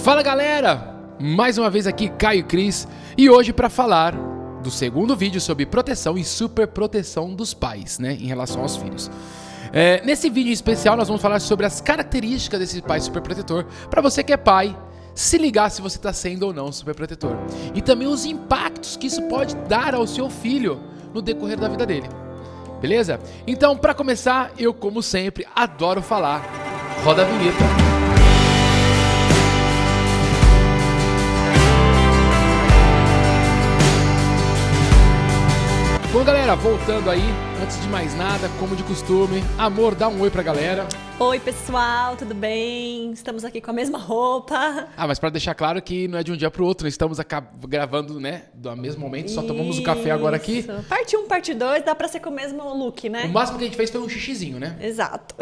Fala galera, mais uma vez aqui Caio e Cris e hoje para falar do segundo vídeo sobre proteção e superproteção dos pais, né, em relação aos filhos. Nesse vídeo em especial nós vamos falar sobre as características desse pai superprotetor para você que é pai se ligar se você está sendo ou não superprotetor e também os impactos que isso pode dar ao seu filho no decorrer da vida dele. Beleza? Então, para começar, eu como sempre adoro falar. Roda a vinheta. Bom, galera, voltando aí, antes de mais nada, como de costume, amor, dá um oi pra galera. Oi, pessoal, tudo bem? Estamos aqui com a mesma roupa. Mas pra deixar claro que não é de um dia pro outro, estamos gravando, né, do mesmo momento, só tomamos o café agora aqui. Parte 1, parte 2, dá pra ser com o mesmo look, né? O máximo que a gente fez foi um xixizinho, né? Exato.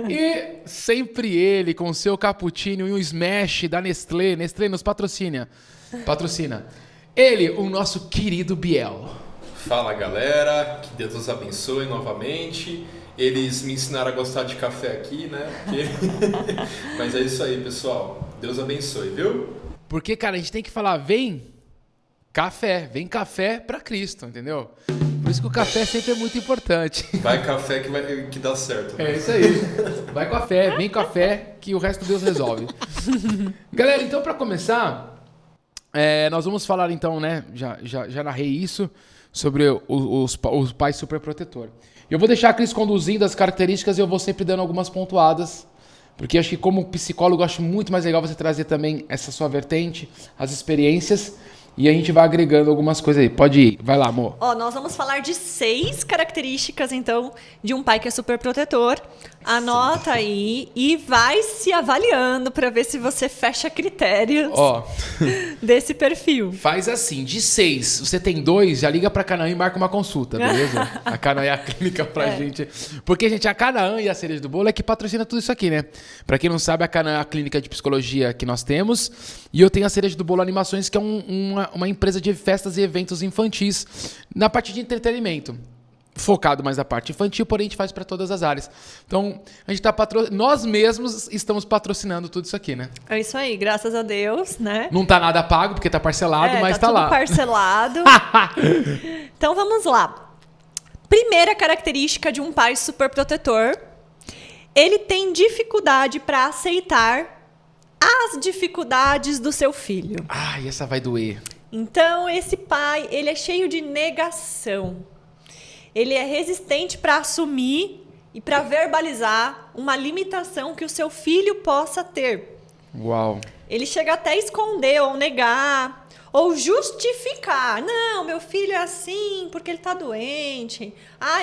E sempre ele, com o seu cappuccino e um smash da Nestlé. Nestlé nos patrocina. Ele, o nosso querido Biel. Fala galera, que Deus nos abençoe novamente. Eles me ensinaram a gostar de café aqui, né? Mas é isso aí, pessoal. Deus abençoe, viu? Porque, cara, a gente tem que falar, vem café pra Cristo, entendeu? Por isso que o café sempre é muito importante. Vai café que dá certo. Né? É isso aí. Vai café, vem café, que o resto Deus resolve. Galera, então pra começar, nós vamos falar então, né? Já narrei isso. Sobre os pais superprotetor. Eu vou deixar a Cris conduzindo as características e eu vou sempre dando algumas pontuadas, porque acho que como psicólogo eu acho muito mais legal você trazer também essa sua vertente, as experiências, e a gente vai agregando algumas coisas aí. Pode ir, vai lá, amor. Nós vamos falar de 6 características, então, de um pai que é superprotetor. Anota aí e vai se avaliando para ver se você fecha critérios desse perfil. Faz assim, de 6, você tem 2, já liga pra Canaã e marca uma consulta, beleza? A Canaã é a clínica pra gente. Porque, gente, a Canaã e a Cereja do Bolo é que patrocina tudo isso aqui, né? Pra quem não sabe, a Canaã é a clínica de psicologia que nós temos. E eu tenho a Cereja do Bolo Animações, que é uma empresa de festas e eventos infantis na parte de entretenimento. Focado mais na parte infantil, porém a gente faz para todas as áreas. Então, a gente nós mesmos estamos patrocinando tudo isso aqui, né? É isso aí, graças a Deus, né? Não tá nada pago, porque tá parcelado, mas tá lá. Tudo parcelado. Então, vamos lá. Primeira característica de um pai superprotetor. Ele tem dificuldade para aceitar as dificuldades do seu filho. E essa vai doer. Então, esse pai, ele é cheio de negação. Ele é resistente para assumir e para verbalizar uma limitação que o seu filho possa ter. Uau. Ele chega até a esconder ou negar ou justificar. Não, meu filho é assim porque ele está doente.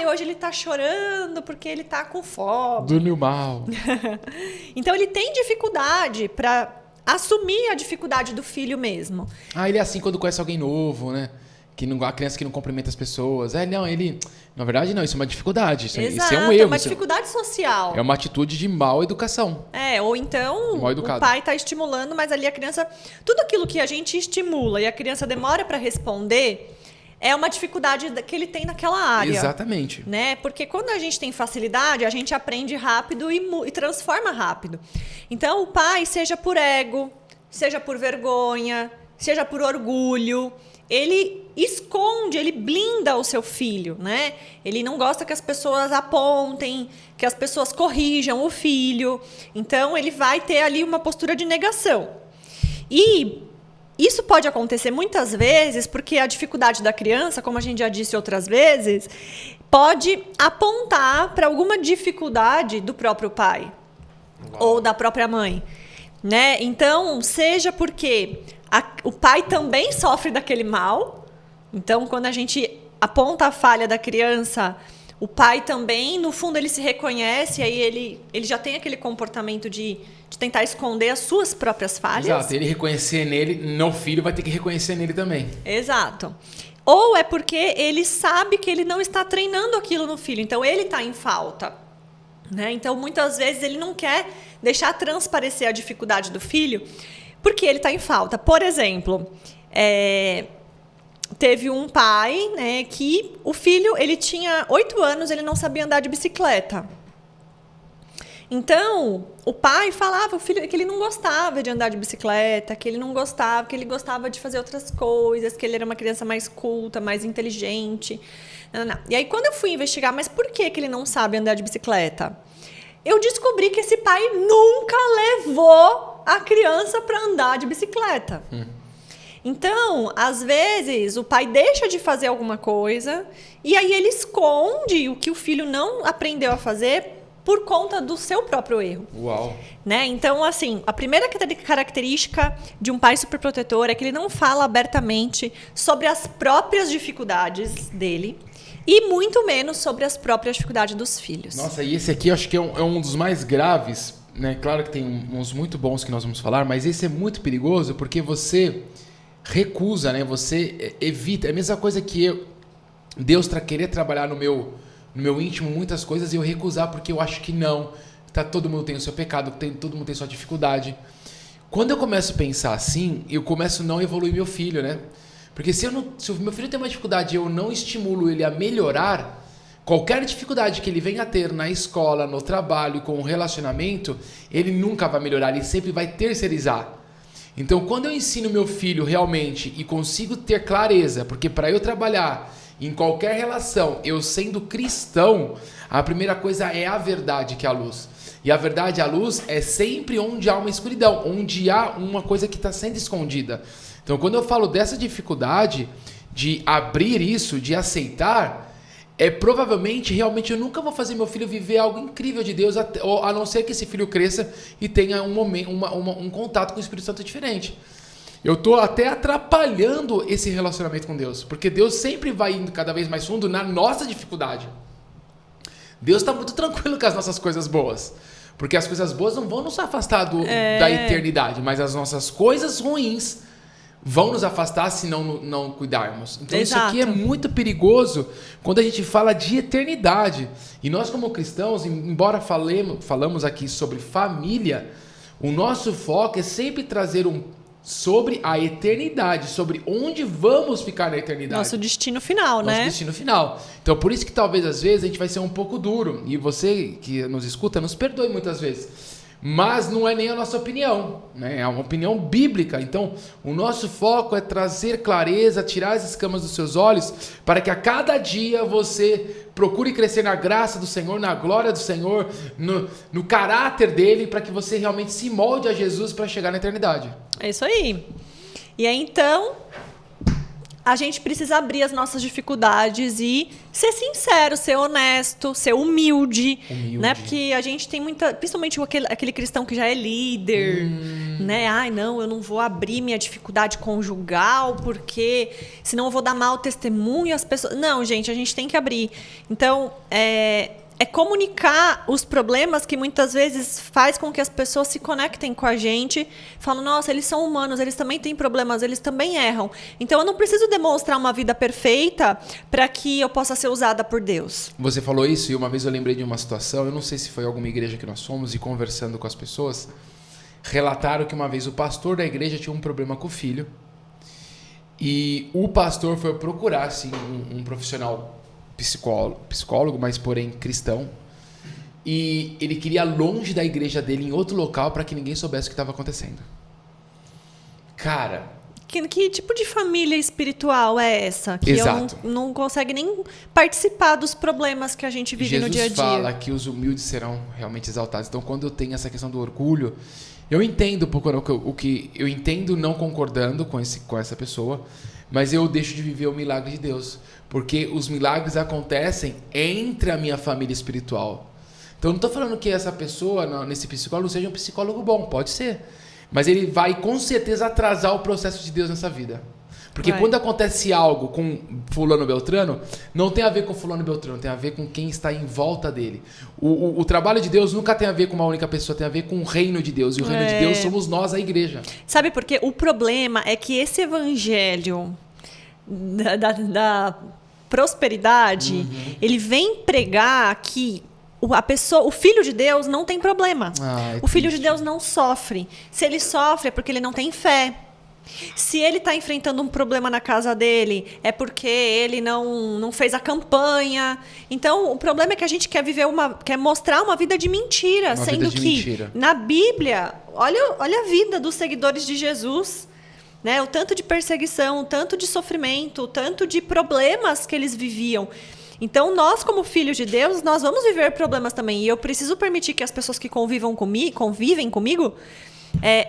Hoje ele está chorando porque ele está com fome. Dormiu mal. Então, ele tem dificuldade para assumir a dificuldade do filho mesmo. Ele é assim quando conhece alguém novo, né? A criança que não cumprimenta as pessoas. Na verdade não, isso é uma dificuldade. Isso é um erro. É uma dificuldade social. É uma atitude de mal educação. Ou então o pai está estimulando, mas ali a criança... Tudo aquilo que a gente estimula e a criança demora para responder é uma dificuldade que ele tem naquela área. Exatamente. Né? Porque quando a gente tem facilidade, a gente aprende rápido e transforma rápido. Então o pai, seja por ego, seja por vergonha, seja por orgulho... Ele esconde, ele blinda o seu filho, né? Ele não gosta que as pessoas apontem, que as pessoas corrijam o filho. Então, ele vai ter ali uma postura de negação. E isso pode acontecer muitas vezes porque a dificuldade da criança, como a gente já disse outras vezes, pode apontar para alguma dificuldade do próprio pai ou da própria mãe, né? Então, seja porque... o pai também sofre daquele mal. Então, quando a gente aponta a falha da criança, o pai também, no fundo, ele se reconhece, aí ele já tem aquele comportamento de tentar esconder as suas próprias falhas. Exato, ele reconhecer nele, o filho vai ter que reconhecer nele também. Exato. Ou é porque ele sabe que ele não está treinando aquilo no filho, então ele está em falta. Né? Então, muitas vezes, ele não quer deixar transparecer a dificuldade do filho, porque ele está em falta. Por exemplo, teve um pai, né, que o filho, ele tinha 8 anos, ele não sabia andar de bicicleta. Então, o pai falava o filho, que ele não gostava de andar de bicicleta, que ele não gostava, que ele gostava de fazer outras coisas, que ele era uma criança mais culta, mais inteligente. Não. E aí, quando eu fui investigar, mas por que ele não sabe andar de bicicleta? Eu descobri que esse pai nunca levou a criança para andar de bicicleta. Então, às vezes, o pai deixa de fazer alguma coisa e aí ele esconde o que o filho não aprendeu a fazer por conta do seu próprio erro. Uau! Né? Então, assim, a primeira característica de um pai superprotetor é que ele não fala abertamente sobre as próprias dificuldades dele e muito menos sobre as próprias dificuldades dos filhos. Nossa, e esse aqui eu acho que é um dos mais graves, né? Claro que tem uns muito bons que nós vamos falar, mas esse é muito perigoso porque você recusa, né? Você evita. É a mesma coisa que Deus querer trabalhar no meu íntimo muitas coisas e eu recusar porque eu acho que não. Todo mundo tem o seu pecado, todo mundo tem sua dificuldade. Quando eu começo a pensar assim, eu começo a não evoluir meu filho, né? Porque se o meu filho tem uma dificuldade e eu não estimulo ele a melhorar, qualquer dificuldade que ele venha a ter na escola, no trabalho, com o relacionamento, ele nunca vai melhorar, ele sempre vai terceirizar. Então, quando eu ensino meu filho realmente e consigo ter clareza, porque para eu trabalhar em qualquer relação, eu sendo cristão, a primeira coisa é a verdade, que é a luz. E a verdade, a luz, é sempre onde há uma escuridão, onde há uma coisa que está sendo escondida. Então, quando eu falo dessa dificuldade de abrir isso, de aceitar, provavelmente, realmente, eu nunca vou fazer meu filho viver algo incrível de Deus, a não ser que esse filho cresça e tenha um contato com o Espírito Santo diferente. Eu estou até atrapalhando esse relacionamento com Deus, porque Deus sempre vai indo cada vez mais fundo na nossa dificuldade. Deus está muito tranquilo com as nossas coisas boas, porque as coisas boas não vão nos afastar da eternidade, mas as nossas coisas ruins vão nos afastar se não cuidarmos. Então Exato. Isso aqui é muito perigoso quando a gente fala de eternidade. E nós como cristãos, embora falamos aqui sobre família, o nosso foco é sempre trazer sobre a eternidade, sobre onde vamos ficar na eternidade. Nosso destino final, né? Nosso destino final. Então, por isso que talvez, às vezes, a gente vai ser um pouco duro. E você que nos escuta, nos perdoe muitas vezes. Mas não é nem a nossa opinião, né? É uma opinião bíblica. Então, o nosso foco é trazer clareza, tirar as escamas dos seus olhos, para que a cada dia você procure crescer na graça do Senhor, na glória do Senhor, no caráter dele, para que você realmente se molde a Jesus para chegar na eternidade. É isso aí. E aí, então, a gente precisa abrir as nossas dificuldades e ser sincero, ser honesto, ser humilde. Né? Porque a gente tem muita... Principalmente aquele cristão que já é líder, né? Ai, não, eu não vou abrir minha dificuldade conjugal porque senão eu vou dar mau testemunho às pessoas. Não, gente, a gente tem que abrir. Então, é comunicar os problemas que muitas vezes faz com que as pessoas se conectem com a gente, falam, nossa, eles são humanos, eles também têm problemas, eles também erram. Então, eu não preciso demonstrar uma vida perfeita para que eu possa ser usada por Deus. Você falou isso e uma vez eu lembrei de uma situação, eu não sei se foi alguma igreja que nós fomos e conversando com as pessoas, relataram que uma vez o pastor da igreja tinha um problema com o filho e o pastor foi procurar assim, um profissional psicólogo, mas porém cristão, e ele queria longe da igreja dele, em outro local, para que ninguém soubesse o que estava acontecendo. Cara, que tipo de família espiritual é essa? Que Exato. não consegue nem participar dos problemas que a gente vive no dia a dia. Jesus fala que os humildes serão realmente exaltados. Então, quando eu tenho essa questão do orgulho, eu entendo o que eu entendo, não concordando com essa pessoa, mas eu deixo de viver o milagre de Deus. Porque os milagres acontecem entre a minha família espiritual. Então, não estou falando que essa pessoa, nesse psicólogo, seja um psicólogo bom. Pode ser. Mas ele vai, com certeza, atrasar o processo de Deus nessa vida. Porque quando acontece algo com fulano Beltrano, não tem a ver com fulano Beltrano, tem a ver com quem está em volta dele. O trabalho de Deus nunca tem a ver com uma única pessoa, tem a ver com o reino de Deus. E o reino de Deus somos nós, a igreja. Sabe por quê? O problema é que esse evangelho da prosperidade, ele vem pregar que o filho de Deus não tem problema. O filho de Deus não sofre. Se ele sofre é porque ele não tem fé. Se ele está enfrentando um problema na casa dele, é porque ele não fez a campanha. Então, o problema é que a gente quer mostrar uma vida de mentira, Uma sendo vida de que mentira. na Bíblia, olha a vida dos seguidores de Jesus, né? O tanto de perseguição, o tanto de sofrimento, o tanto de problemas que eles viviam. Então, nós, como filhos de Deus, nós vamos viver problemas também. E eu preciso permitir que as pessoas que convivem comigo,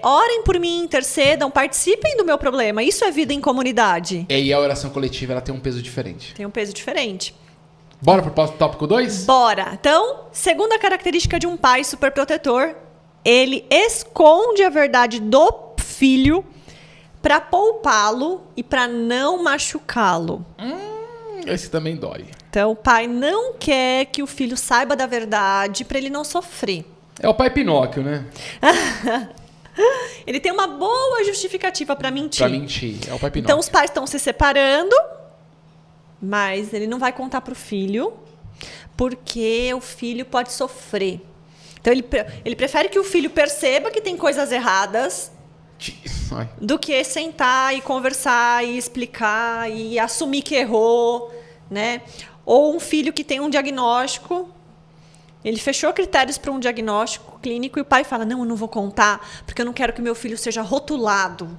orem por mim, intercedam, participem do meu problema. Isso é vida em comunidade. E a oração coletiva, ela tem um peso diferente. Tem um peso diferente. Bora pro tópico 2? Bora. Então, segunda característica de um pai superprotetor, ele esconde a verdade do filho para poupá-lo e para não machucá-lo. Esse também dói. Então, o pai não quer que o filho saiba da verdade para ele não sofrer. É o pai Pinóquio, né? Ele tem uma boa justificativa para mentir. Pra mentir. É o pai Pinóquio. Então, os pais estão se separando, mas ele não vai contar pro filho, porque o filho pode sofrer. Então, ele prefere que o filho perceba que tem coisas erradas Ai. do que sentar e conversar e explicar e assumir que errou, né? Ou um filho que tem um diagnóstico, ele fechou critérios para um diagnóstico clínico e o pai fala, não, eu não vou contar, porque eu não quero que meu filho seja rotulado.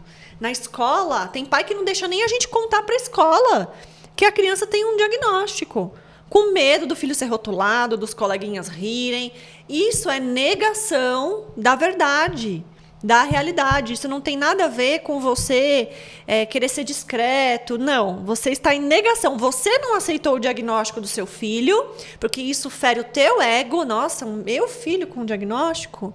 Na escola, tem pai que não deixa nem a gente contar para a escola que a criança tem um diagnóstico, com medo do filho ser rotulado, dos coleguinhas rirem. Isso é negação da verdade, da realidade. Isso não tem nada a ver com você querer ser discreto. Não, você está em negação. Você não aceitou o diagnóstico do seu filho, porque isso fere o teu ego. Nossa, meu filho com diagnóstico.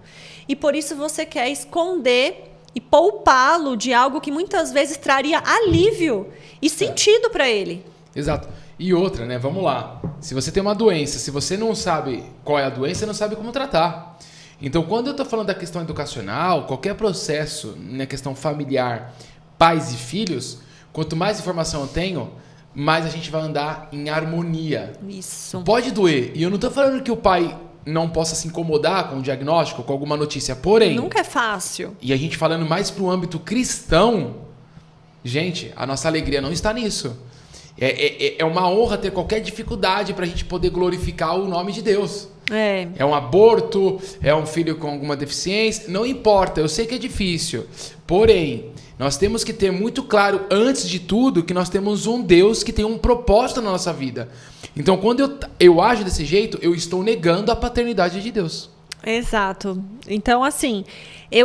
E por isso você quer esconder e poupá-lo de algo que muitas vezes traria alívio e sentido para ele. Exato. E outra, né? Vamos lá. Se você tem uma doença, se você não sabe qual é a doença, você não sabe como tratar. Então, quando eu estou falando da questão educacional, qualquer processo na questão familiar, pais e filhos, quanto mais informação eu tenho, mais a gente vai andar em harmonia. Isso. Pode doer. E eu não estou falando que o pai não possa se incomodar com o diagnóstico, com alguma notícia. Porém... Nunca é fácil. E a gente falando mais para o âmbito cristão, gente, a nossa alegria não está nisso. É uma honra ter qualquer dificuldade para a gente poder glorificar o nome de Deus. É um aborto, é um filho com alguma deficiência, não importa, eu sei que é difícil. Porém, nós temos que ter muito claro, antes de tudo, que nós temos um Deus que tem um propósito na nossa vida. Então, quando eu ajo desse jeito, eu estou negando a paternidade de Deus. Exato. Então, assim,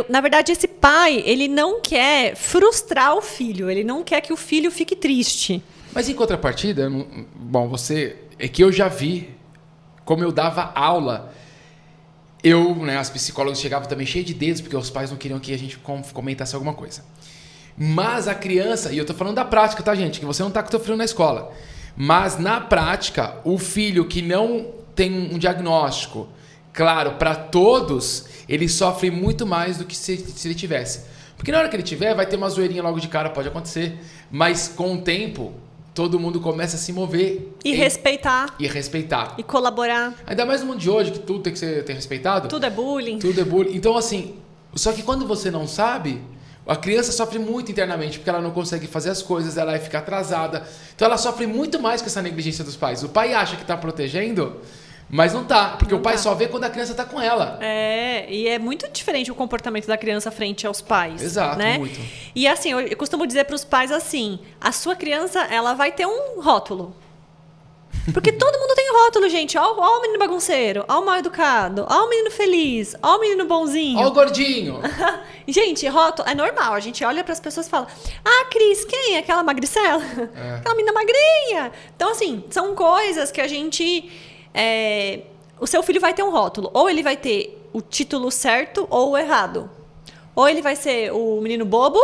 na verdade, esse pai, ele não quer frustrar o filho, ele não quer que o filho fique triste. Mas em contrapartida, bom, é que eu já vi, como eu dava aula, as psicólogas chegavam também cheias de dedos, porque os pais não queriam que a gente comentasse alguma coisa. Mas a criança, e eu tô falando da prática, tá, gente? Que você não tá sofrendo na escola. Mas na prática, o filho que não tem um diagnóstico, claro, para todos, ele sofre muito mais do que se ele tivesse. Porque na hora que ele tiver, vai ter uma zoeirinha logo de cara, pode acontecer. Mas com o tempo, todo mundo começa a se mover. E respeitar. E respeitar. E colaborar. Ainda mais no mundo de hoje, que tudo tem que ser respeitado. Tudo é bullying. Tudo é bullying. Então, assim, só que quando você não sabe, a criança sofre muito internamente, porque ela não consegue fazer as coisas, ela vai ficar atrasada. Então, ela sofre muito mais com essa negligência dos pais. O pai acha que está protegendo, mas não tá, porque o pai só vê quando a criança tá com ela. E é muito diferente o comportamento da criança frente aos pais. Exato, né? muito. E assim, eu costumo dizer para os pais assim, a sua criança, ela vai ter um rótulo. Porque todo mundo tem rótulo, gente. Ó o menino bagunceiro, ó o mal educado, ó o menino feliz, ó o menino bonzinho. Ó o gordinho. Gente, rótulo é normal. A gente olha para as pessoas e fala, Cris, quem? Aquela magricela? Aquela menina magrinha. Então, assim, são coisas que a gente... o seu filho vai ter um rótulo. Ou ele vai ter o título certo ou o errado. Ou ele vai ser o menino bobo.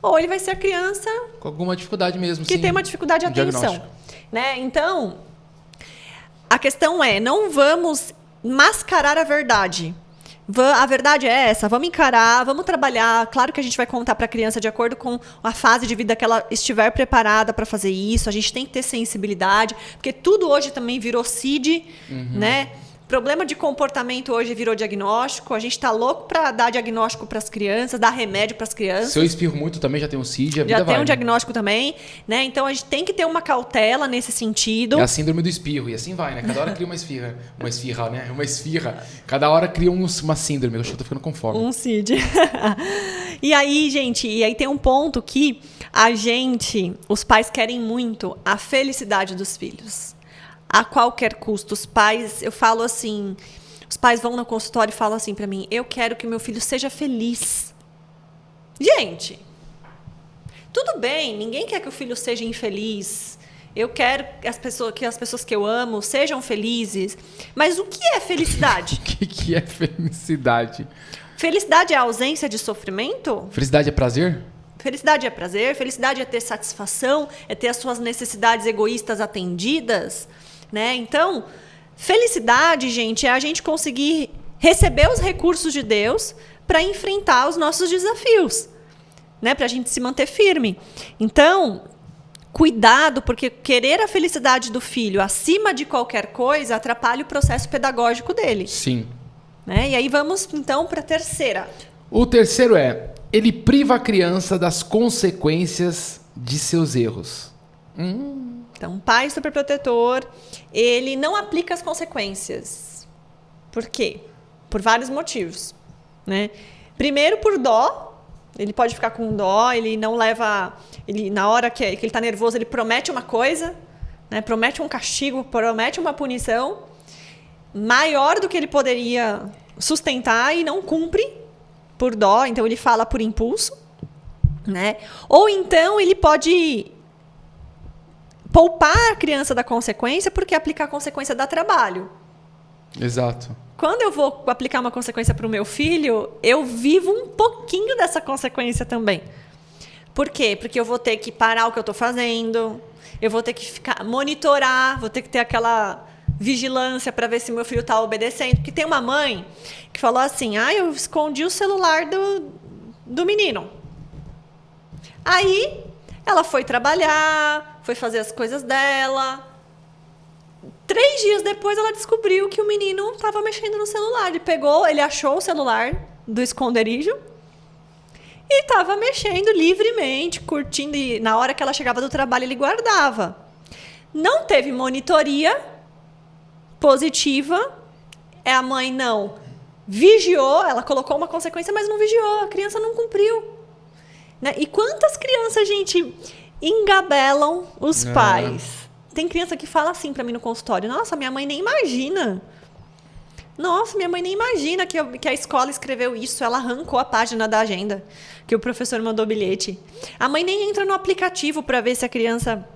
Ou ele vai ser a criança... Com alguma dificuldade mesmo, que tem uma dificuldade de atenção. Né? Então, a questão é, não vamos mascarar a verdade. A verdade é essa, vamos encarar, vamos trabalhar. Claro que a gente vai contar para a criança de acordo com a fase de vida que ela estiver preparada para fazer isso. A gente tem que ter sensibilidade, porque tudo hoje também virou CID, né? Problema de comportamento hoje virou diagnóstico. A gente tá louco para dar diagnóstico para as crianças, dar remédio para as crianças. Se eu espirro muito também, já tem um CID, a vida Já tem vai, um diagnóstico também, né? Então a gente tem que ter uma cautela nesse sentido. É a síndrome do espirro, e assim vai, né? Cada hora cria uma esfirra. Uma esfirra, né? Uma esfirra. Cada hora cria uma síndrome. Eu acho que eu tô ficando com fome. Um CID. E aí, gente, tem um ponto que os pais querem muito a felicidade dos filhos. A qualquer custo. Os pais, eu falo assim, os pais vão no consultório e falam assim pra mim, eu quero que meu filho seja feliz. Gente, tudo bem, ninguém quer que o filho seja infeliz. Eu quero que as pessoas que eu amo sejam felizes. Mas o que é felicidade? O que é felicidade? Felicidade é a ausência de sofrimento? Felicidade é prazer? Felicidade é prazer, felicidade é ter satisfação, é ter as suas necessidades egoístas atendidas, né? Então, felicidade, gente, é a gente conseguir receber os recursos de Deus para enfrentar os nossos desafios, né? Para a gente se manter firme. Então, cuidado, porque querer a felicidade do filho acima de qualquer coisa atrapalha o processo pedagógico dele. Sim. Né? E aí vamos, então, para a terceira. O terceiro ele priva a criança das consequências de seus erros. Então, pai superprotetor, ele não aplica as consequências. Por quê? Por vários motivos, né? Primeiro, por dó. Ele pode ficar com dó, ele não leva... na hora que ele está nervoso, ele promete uma coisa, né? Promete um castigo, promete uma punição maior do que ele poderia sustentar e não cumpre por dó. Então, ele fala por impulso, né? Ou então, ele pode poupar a criança da consequência, porque aplicar a consequência dá trabalho. Exato. Quando eu vou aplicar uma consequência para o meu filho, eu vivo um pouquinho dessa consequência também. Por quê? Porque eu vou ter que parar o que eu estou fazendo, eu vou ter que monitorar, vou ter que ter aquela vigilância para ver se meu filho está obedecendo. Porque tem uma mãe que falou assim, eu escondi o celular do menino. Aí, ela foi trabalhar, foi fazer as coisas dela. 3 dias depois, ela descobriu que o menino estava mexendo no celular. Ele achou o celular do esconderijo e estava mexendo livremente, curtindo. E na hora que ela chegava do trabalho, ele guardava. Não teve monitoria positiva. A mãe não vigiou, ela colocou uma consequência, mas não vigiou. A criança não cumpriu. Né? E quantas crianças, gente, engabelam os pais? Tem criança que fala assim para mim no consultório, nossa, minha mãe nem imagina. Nossa, minha mãe nem imagina que a escola escreveu isso. Ela arrancou a página da agenda que o professor mandou bilhete. A mãe nem entra no aplicativo para ver se a criança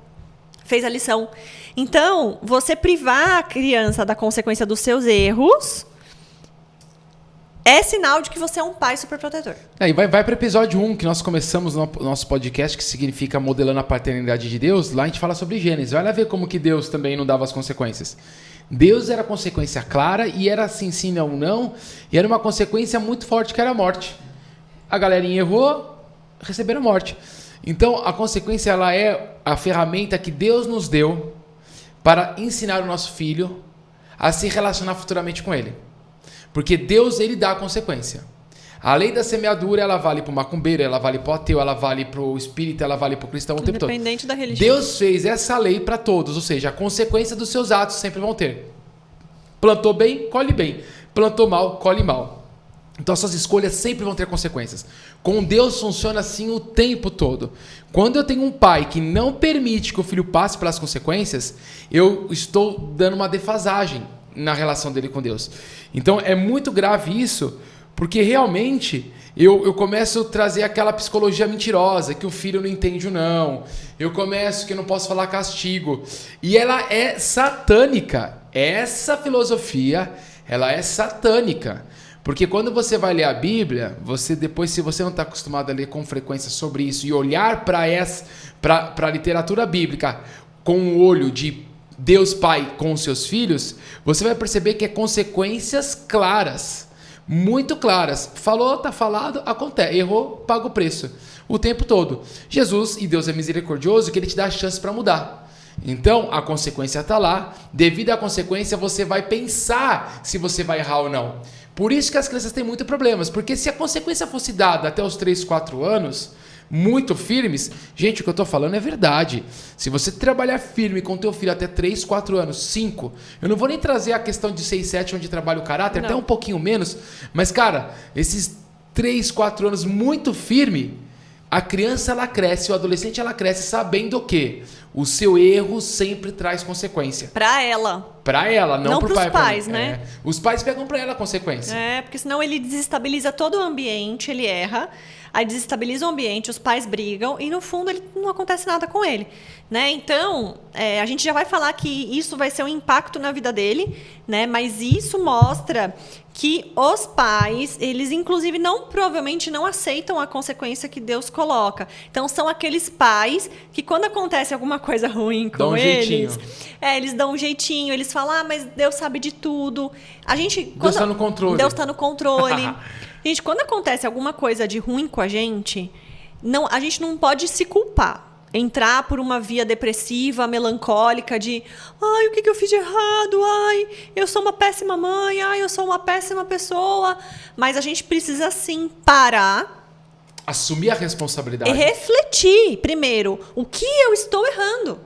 fez a lição. Então, você privar a criança da consequência dos seus erros é sinal de que você é um pai superprotetor. E vai para o episódio 1, que nós começamos no nosso podcast, que significa modelando a paternidade de Deus. Lá a gente fala sobre Gênesis. Vai lá ver como que Deus também não dava as consequências. Deus era consequência clara e era assim, sim, não, não. E era uma consequência muito forte, que era a morte. A galerinha errou, receberam morte. Então, a consequência ela é a ferramenta que Deus nos deu para ensinar o nosso filho a se relacionar futuramente com ele. Porque Deus, ele dá a consequência. A lei da semeadura, ela vale para o macumbeiro, ela vale para o ateu, ela vale para o espírita, ela vale para o cristão o tempo todo. Independente da religião. Deus fez essa lei para todos, ou seja, a consequência dos seus atos sempre vão ter. Plantou bem, colhe bem. Plantou mal, colhe mal. Então, as suas escolhas sempre vão ter consequências. Com Deus funciona assim o tempo todo. Quando eu tenho um pai que não permite que o filho passe pelas consequências, eu estou dando uma defasagem na relação dele com Deus. Então, é muito grave isso, porque realmente eu começo a trazer aquela psicologia mentirosa, que o filho não entende o não. Eu começo que eu não posso falar castigo. E ela é satânica. Essa filosofia, ela é satânica. Porque quando você vai ler a Bíblia, você depois, se você não está acostumado a ler com frequência sobre isso e olhar para a literatura bíblica com o olho de Deus Pai com os seus filhos, você vai perceber que é consequências claras, muito claras. Falou, tá falado, acontece. Errou, paga o preço. O tempo todo. Jesus, e Deus é misericordioso, que ele te dá a chance para mudar. Então, a consequência está lá. Devido à consequência, você vai pensar se você vai errar ou não. Por isso que as crianças têm muitos problemas. Porque se a consequência fosse dada até os 3, 4 anos, muito firmes, gente, o que eu estou falando é verdade. Se você trabalhar firme com teu filho até 3, 4 anos, 5, eu não vou nem trazer a questão de 6, 7, onde trabalha o caráter, até um pouquinho menos. Mas, cara, esses 3, 4 anos muito firme, a criança ela cresce, o adolescente ela cresce sabendo que o seu erro sempre traz consequência. Pra ela. Pra ela, não pro pai. Pros pais, né? Os pais pegam pra ela a consequência. Porque senão ele desestabiliza todo o ambiente, ele erra, aí desestabiliza o ambiente, os pais brigam e no fundo ele não acontece nada com ele, né? Então, a gente já vai falar que isso vai ser um impacto na vida dele, né? Mas isso mostra que os pais, eles inclusive provavelmente não aceitam a consequência que Deus coloca. Então são aqueles pais que quando acontece alguma coisa ruim com eles, eles dão um jeitinho, eles falam, mas Deus sabe de tudo. Deus está no controle. Deus está no controle. Gente, quando acontece alguma coisa de ruim com a gente não pode se culpar. Entrar por uma via depressiva, melancólica, de o que eu fiz de errado? Eu sou uma péssima mãe, eu sou uma péssima pessoa. Mas a gente precisa, sim, parar. Assumir a responsabilidade. E refletir, primeiro, o que eu estou errando.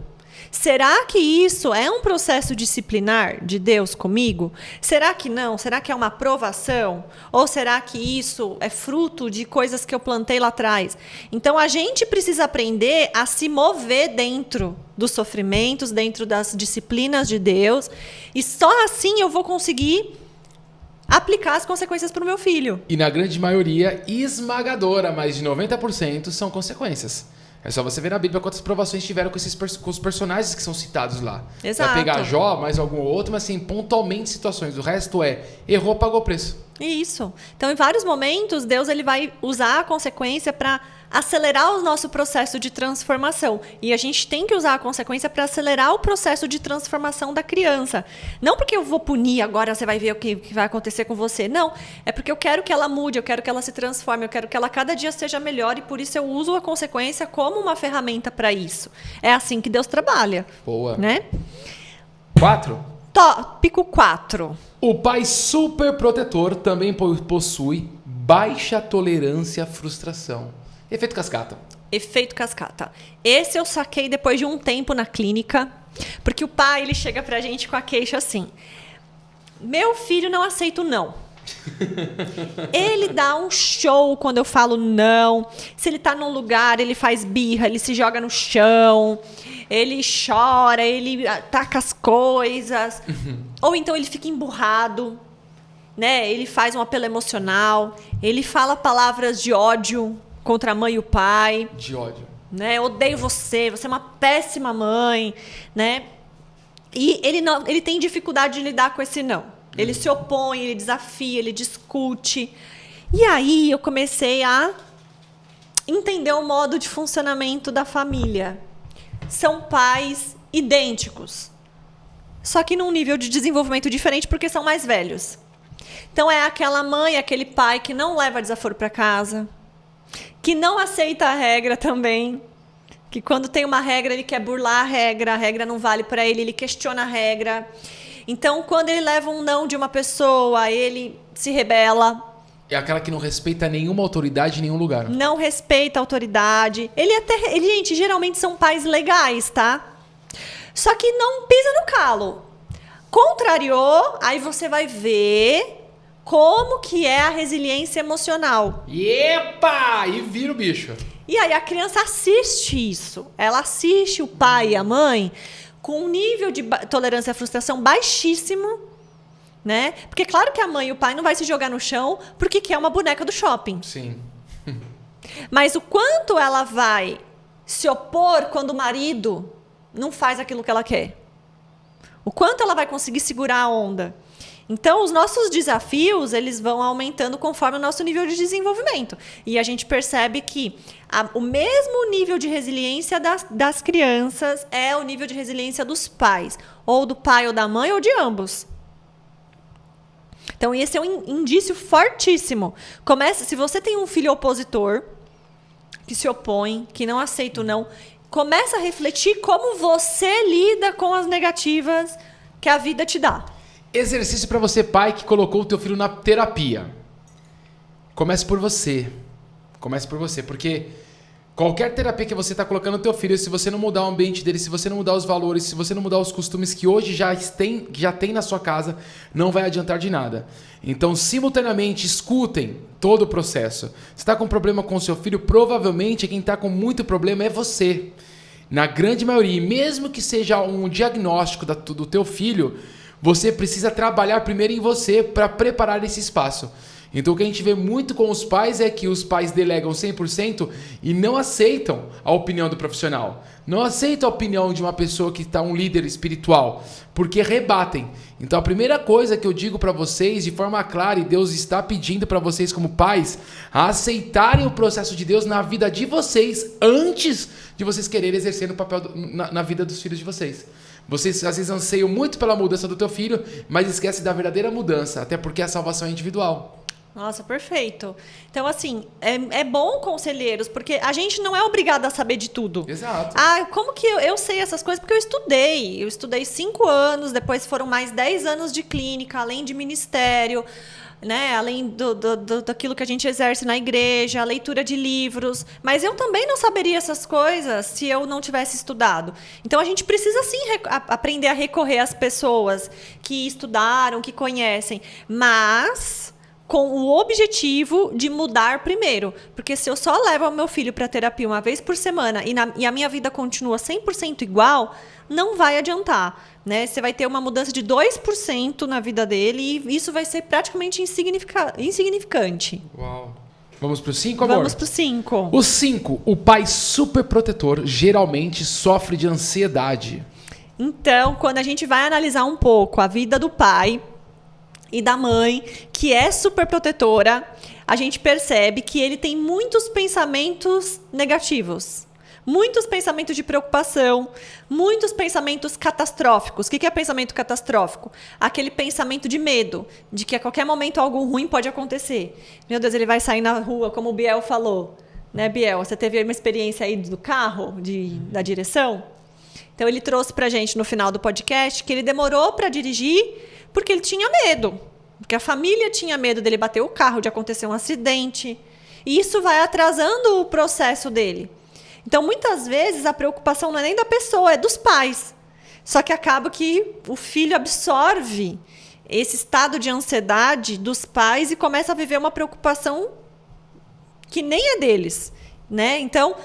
Será que isso é um processo disciplinar de Deus comigo? Será que não? Será que é uma aprovação? Ou será que isso é fruto de coisas que eu plantei lá atrás? Então, a gente precisa aprender a se mover dentro dos sofrimentos, dentro das disciplinas de Deus. E só assim eu vou conseguir aplicar as consequências para o meu filho. E na grande maioria, esmagadora, mais de 90% são consequências. É só você ver na Bíblia quantas provações tiveram com os personagens que são citados lá. Exato. Vai pegar Jó, mais algum outro, mas assim, pontualmente situações. O resto errou, pagou preço. Isso. Então, em vários momentos, Deus ele vai usar a consequência para acelerar o nosso processo de transformação. E a gente tem que usar a consequência para acelerar o processo de transformação da criança. Não porque eu vou punir, agora você vai ver o que vai acontecer com você. Não. É porque eu quero que ela mude, eu quero que ela se transforme, eu quero que ela cada dia seja melhor e por isso eu uso a consequência como uma ferramenta para isso. É assim que Deus trabalha. Boa. Né? 4. Tópico 4. O pai super protetor também possui baixa tolerância à frustração. Efeito cascata. Efeito cascata. Esse eu saquei depois de um tempo na clínica, porque o pai ele chega pra gente com a queixa assim: meu filho não aceita o não. Ele dá um show quando eu falo não. Se ele tá num lugar, ele faz birra, ele se joga no chão, ele chora, ele ataca as coisas. Ou então ele fica emburrado, né? Ele faz um apelo emocional, ele fala palavras de ódio contra a mãe e o pai. De ódio. Né? Eu odeio você, você é uma péssima mãe, né? E ele tem dificuldade de lidar com esse não. Ele se opõe, ele desafia, ele discute. E aí eu comecei a entender o modo de funcionamento da família. São pais idênticos, só que num nível de desenvolvimento diferente porque são mais velhos. Então é aquela mãe, aquele pai que não leva desaforo para casa, que não aceita a regra também, que quando tem uma regra ele quer burlar a regra não vale para ele, ele questiona a regra. Então, quando ele leva um não de uma pessoa, ele se rebela. É aquela que não respeita nenhuma autoridade em nenhum lugar. Não respeita a autoridade. Gente, geralmente são pais legais, tá? Só que não pisa no calo. Contrariou, aí você vai ver como que é a resiliência emocional. Epa! E vira o bicho. E aí a criança assiste isso. Ela assiste o pai e a mãe com um nível de tolerância à frustração baixíssimo, né? Porque claro que a mãe e o pai não vai se jogar no chão porque quer uma boneca do shopping. Sim. Mas o quanto ela vai se opor quando o marido não faz aquilo que ela quer. O quanto ela vai conseguir segurar a onda. Então, os nossos desafios, eles vão aumentando conforme o nosso nível de desenvolvimento. E a gente percebe que o mesmo nível de resiliência das crianças é o nível de resiliência dos pais. Ou do pai ou da mãe, ou de ambos. Então, esse é um indício fortíssimo. Se você tem um filho opositor, que se opõe, que não aceita o não, Começa a refletir como você lida com as negativas que a vida te dá. Exercício para você, pai, que colocou o teu filho na terapia. Comece por você. Comece por você, porque qualquer terapia que você está colocando no teu filho, se você não mudar o ambiente dele, se você não mudar os valores, se você não mudar os costumes que hoje já tem na sua casa, não vai adiantar de nada. Então, simultaneamente, escutem todo o processo. Se está com problema com o seu filho, provavelmente quem está com muito problema é você. Na grande maioria, e mesmo que seja um diagnóstico do teu filho, você precisa trabalhar primeiro em você para preparar esse espaço. Então o que a gente vê muito com os pais é que os pais delegam 100% e não aceitam a opinião do profissional. Não aceitam a opinião de uma pessoa que está um líder espiritual, porque rebatem. Então a primeira coisa que eu digo para vocês de forma clara, e Deus está pedindo para vocês como pais, a aceitarem o processo de Deus na vida de vocês antes de vocês quererem exercer no papel na vida dos filhos de vocês. Vocês às vezes anseiam muito pela mudança do teu filho, mas esquecem da verdadeira mudança, até porque a salvação é individual. Nossa, perfeito. Então, assim, é bom, conselheiros, porque a gente não é obrigado a saber de tudo. Exato. Como que eu sei essas coisas? Porque eu estudei. Eu estudei 5 anos, depois foram mais 10 anos de clínica, além de ministério, né? Além daquilo que a gente exerce na igreja, a leitura de livros. Mas eu também não saberia essas coisas se eu não tivesse estudado. Então, a gente precisa, sim, aprender a recorrer às pessoas que estudaram, que conhecem. Mas com o objetivo de mudar primeiro. Porque se eu só levo o meu filho para terapia uma vez por semana e a minha vida continua 100% igual, não vai adiantar. Né? Você vai ter uma mudança de 2% na vida dele e isso vai ser praticamente insignificante. Uau. Vamos pro 5, amor? Vamos pro 5. O 5, o pai superprotetor geralmente sofre de ansiedade. Então, quando a gente vai analisar um pouco a vida do pai e da mãe, que é superprotetora, a gente percebe que ele tem muitos pensamentos negativos. Muitos pensamentos de preocupação, muitos pensamentos catastróficos. O que é pensamento catastrófico? Aquele pensamento de medo, de que a qualquer momento algo ruim pode acontecer. Meu Deus, ele vai sair na rua, como o Biel falou. Né, Biel? Você teve uma experiência aí do carro, da direção? Então, ele trouxe pra gente no final do podcast que ele demorou para dirigir porque ele tinha medo. Porque a família tinha medo dele bater o carro, de acontecer um acidente. E isso vai atrasando o processo dele. Então, muitas vezes, a preocupação não é nem da pessoa, é dos pais. Só que acaba que o filho absorve esse estado de ansiedade dos pais e começa a viver uma preocupação que nem é deles. Né? Então,